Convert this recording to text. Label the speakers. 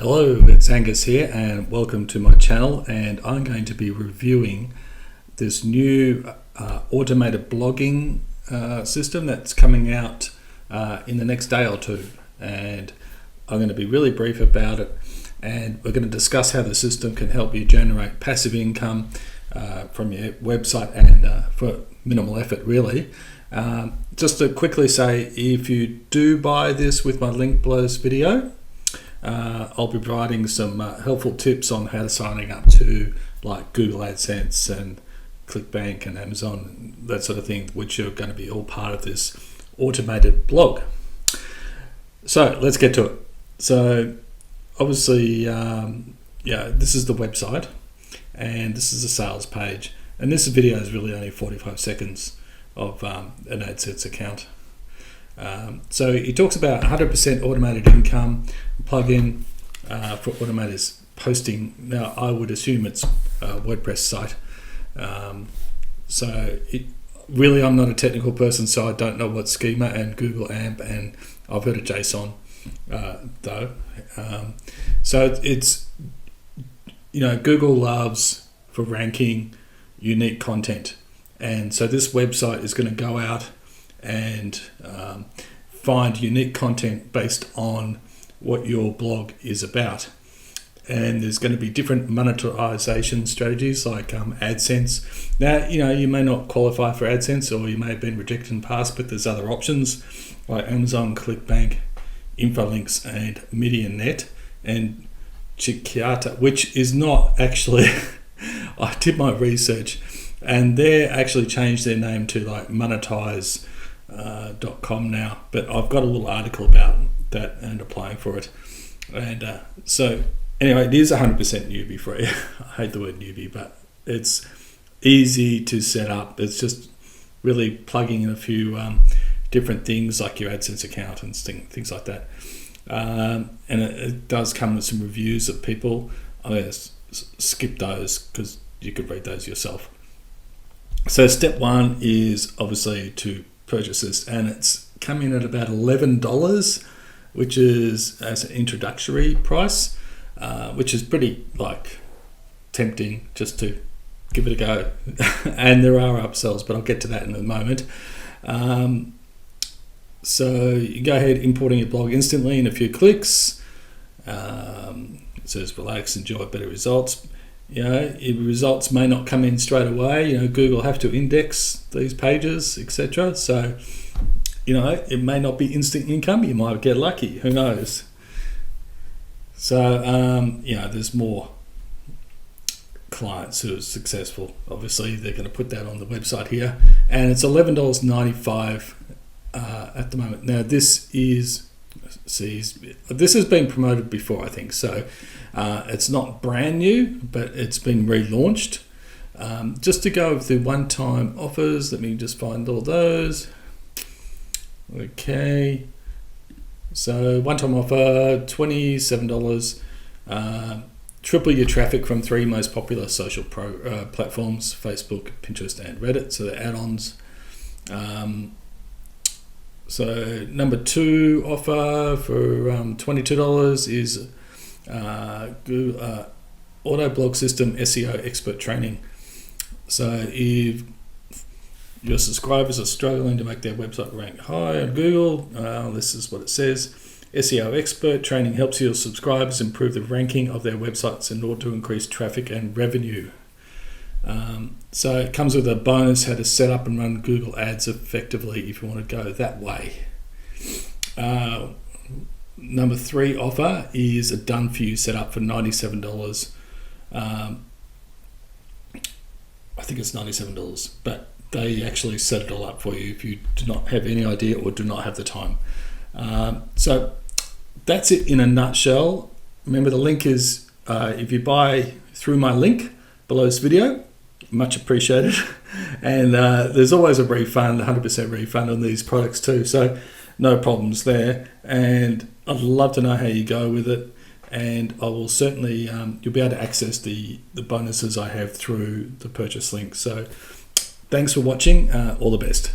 Speaker 1: Hello, it's Angus here and welcome to my channel, and I'm going to be reviewing this new automated blogging system that's coming out in the next day or two, and I'm going to be really brief about it, and we're going to discuss how the system can help you generate passive income from your website and for minimal effort really. Just to quickly say, if you do buy this with my link below this video, I'll be providing some helpful tips on how to signing up to like Google AdSense and ClickBank and Amazon, that sort of thing, which are going to be all part of this automated blog. So let's get to it. So obviously, this is the website and this is a sales page, and this video is really only 45 seconds of an AdSense account. So he talks about 100% automated income plugin for automated posting. Now I would assume it's a WordPress site. Really I'm not a technical person, so I don't know what schema and Google AMP, and I've heard of JSON though. So it's, Google loves for ranking unique content, and so this website is going to go out and find unique content based on what your blog is about. And there's going to be different monetization strategies like AdSense. Now, you may not qualify for AdSense, or you may have been rejected in the past, but there's other options like Amazon, ClickBank, Infolinks, and MediaNet, and Chikiata, which is not actually, I did my research, and they actually changed their name to like monetize.com now, but I've got a little article about that and applying for it. And so anyway, it is 100% newbie free. I hate the word newbie, but it's easy to set up. It's just really plugging in a few different things like your AdSense account and things like that. And it does come with some reviews of people. I'm going to skip those because you could read those yourself. So step one is obviously to purchase this, and it's coming at about $11, which is as an introductory price, which is pretty tempting just to give it a go. And there are upsells, but I'll get to that in a moment. So you go ahead, importing your blog instantly in a few clicks. It says relax, enjoy better results. Your results may not come in straight away. Google have to index these pages, etc. So, it may not be instant income. You might get lucky. Who knows? So, there's more clients who are successful. Obviously, they're going to put that on the website here, and it's $11.95 at the moment. Now, this has been promoted before, I think. So, it's not brand new, but it's been relaunched. Just to go over the one-time offers, let me just find all those. Okay, so one-time offer, $27, triple your traffic from 3 most popular social platforms, Facebook, Pinterest, and Reddit, so the add-ons. So number 2 offer for $22 is Google Auto Blog System SEO Expert Training. So if your subscribers are struggling to make their website rank high on Google, this is what it says. SEO Expert Training helps your subscribers improve the ranking of their websites in order to increase traffic and revenue. So it comes with a bonus how to set up and run Google Ads effectively if you want to go that way. Number 3 offer is a done for you setup for $97. I think it's $97, but they actually set it all up for you if you do not have any idea or do not have the time. So that's it in a nutshell. Remember, the link is, if you buy through my link below this video, much appreciated. And there's always a refund, 100% refund on these products too. So no problems there. And I'd love to know how you go with it. And I will certainly, you'll be able to access the bonuses I have through the purchase link. So thanks for watching. All the best.